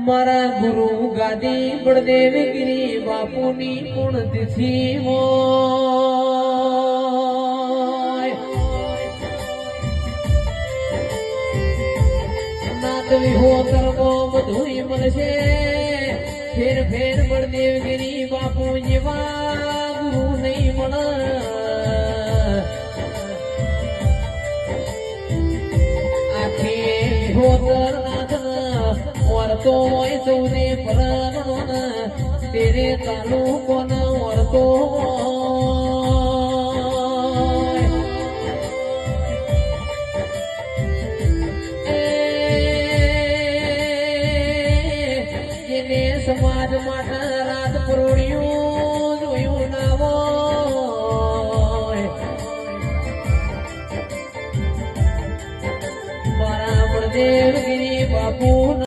મારા ગુરુ ગાદી બળદેવગીરી બાપુની પુણ્યતિથિ નાદ વિહોતરમો બધું મળશે ફેર ફેર બળદેવગીરી બાપુ જેવા ગુરુ નહીં મળે આખે વિહોતર વર્તો હોય સૌને પરાણ તેરે તાલુકો વર્તો જેને સમાજ માટે રાત પરોડ્યું